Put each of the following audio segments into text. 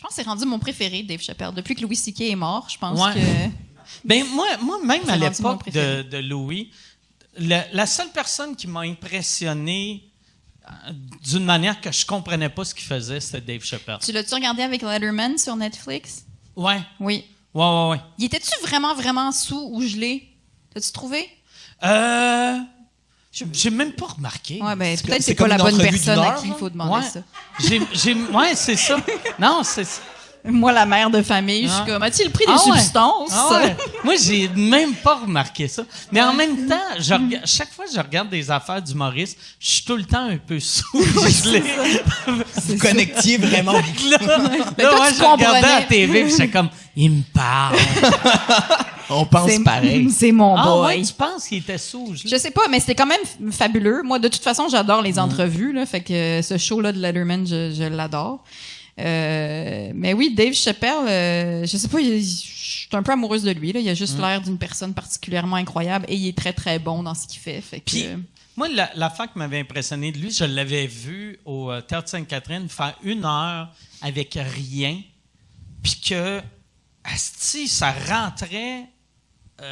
pense que c'est rendu mon préféré, Dave Chappelle. Depuis que Louis C.K. est mort, je pense que... Ben moi même c'est à rendu mon l'époque préféré. de Louis, la seule personne qui m'a impressionné d'une manière que je comprenais pas ce qu'il faisait, c'était Dave Chappelle. Tu l'as-tu regardé avec Letterman sur Netflix? Ouais. Oui. Ouais. Il était-tu vraiment, vraiment sous ou gelé? T'as-tu trouvé? J'ai même pas remarqué. Ouais, ben, peut-être que c'est c'est pas comme la une bonne entrevue personne d'une à heure, qui il là? faut demander Ouais. ça. Ouais, c'est ça. Non, c'est ça. Moi, la mère de famille, je suis comme, as-tu pris des substances? Ah ouais. Moi, j'ai même pas remarqué ça. Mais en même temps, chaque fois que je regarde des affaires d'humoristes, je suis tout le temps un peu sous. Vous connectiez vraiment. Là, moi, je regardais à la TV et j'étais comme, il me parle. On pense pareil. C'est mon Ah boy. ouais, tu penses qu'il était sous? Je sais pas, mais c'était quand même fabuleux. Moi, de toute façon, j'adore les entrevues, là. Fait que ce show-là de Letterman, je l'adore. Mais oui, Dave Chappelle, je sais pas, je suis un peu amoureuse de lui, là. Il a juste l'air d'une personne particulièrement incroyable et il est très, très bon dans ce qu'il fait. Fait que, Puis, moi, l'affaire qui m'avait impressionné de lui, je l'avais vu au Théâtre Sainte-Catherine faire 1 heure avec rien, puis que, asti, ça rentrait, tu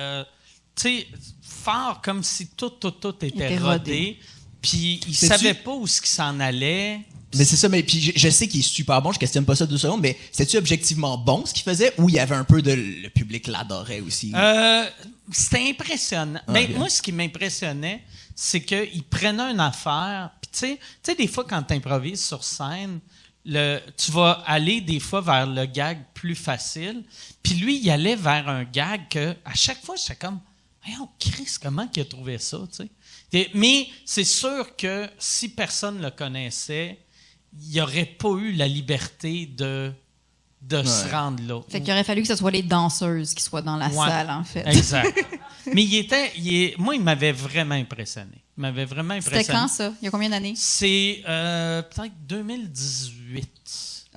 sais, fort comme si tout était rodé, puis il savait pas où ce qu'il s'en allait. Mais c'est ça, mais puis je sais qu'il est super bon, je questionne pas ça 2 secondes, mais c'est-tu objectivement bon ce qu'il faisait ou il y avait un peu de le public l'adorait aussi? C'était impressionnant. Moi, ce qui m'impressionnait, c'est qu'il prenait une affaire, puis tu sais, des fois, quand tu improvises sur scène, tu vas aller des fois vers le gag plus facile, puis lui, il allait vers un gag que, à chaque fois, j'étais comme, voyons, Chris, comment il a trouvé ça, tu sais? Mais c'est sûr que si personne le connaissait, il n'y aurait pas eu la liberté de se rendre là. Fait qu'il aurait fallu que ce soit les danseuses qui soient dans la salle, en fait. Exact. Mais moi, il m'avait vraiment impressionné. C'était quand, ça? Il y a combien d'années? C'est peut-être 2018.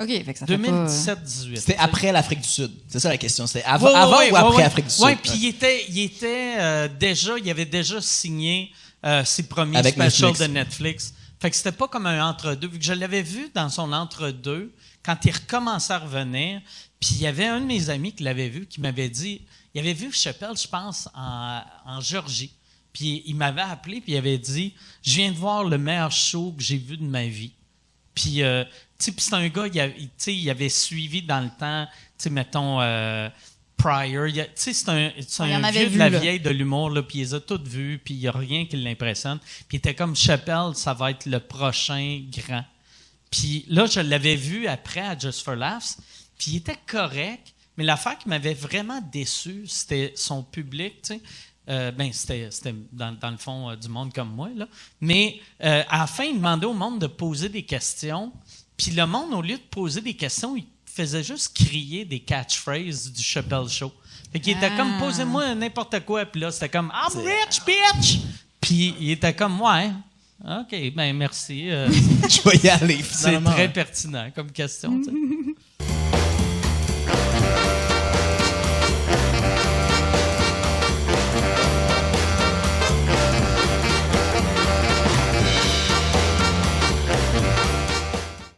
OK, fait que ça fait pas... 2017-18. C'était après l'Afrique du Sud. C'est ça la question. C'était avant ou après l'Afrique du Sud? Oui, puis il avait déjà signé ses premiers avec specials Netflix. de Netflix. Fait que c'était pas comme un entre-deux. Vu que je l'avais vu dans son entre-deux, quand il recommençait à revenir, puis il y avait un de mes amis qui l'avait vu, qui m'avait dit, il avait vu Chappelle, je pense, en Géorgie. Puis il m'avait appelé, puis il avait dit, je viens de voir le meilleur show que j'ai vu de ma vie. Puis, tu sais, c'est un gars, il avait suivi dans le temps, tu sais, mettons, Pryor. Tu sais, c'est un vieux de la vieille de l'humour, là, puis il les a toutes vues, puis il n'y a rien qui l'impressionne. Puis il était comme, Chappelle, ça va être le prochain grand. Puis là, je l'avais vu après à Just for Laughs, puis il était correct, mais l'affaire qui m'avait vraiment déçu, c'était son public, tu sais. C'était dans le fond du monde comme moi, là. Mais à la fin, il demandait au monde de poser des questions, puis le monde, au lieu de poser des questions, il faisait juste crier des catchphrases du Chappelle Show. Fait qu'il était comme, posez-moi n'importe quoi, puis là, c'était comme, I'm rich, bitch! Puis il était comme, ouais, OK, ben merci. Je vais y aller, C'est finalement. très pertinent comme question, tu sais.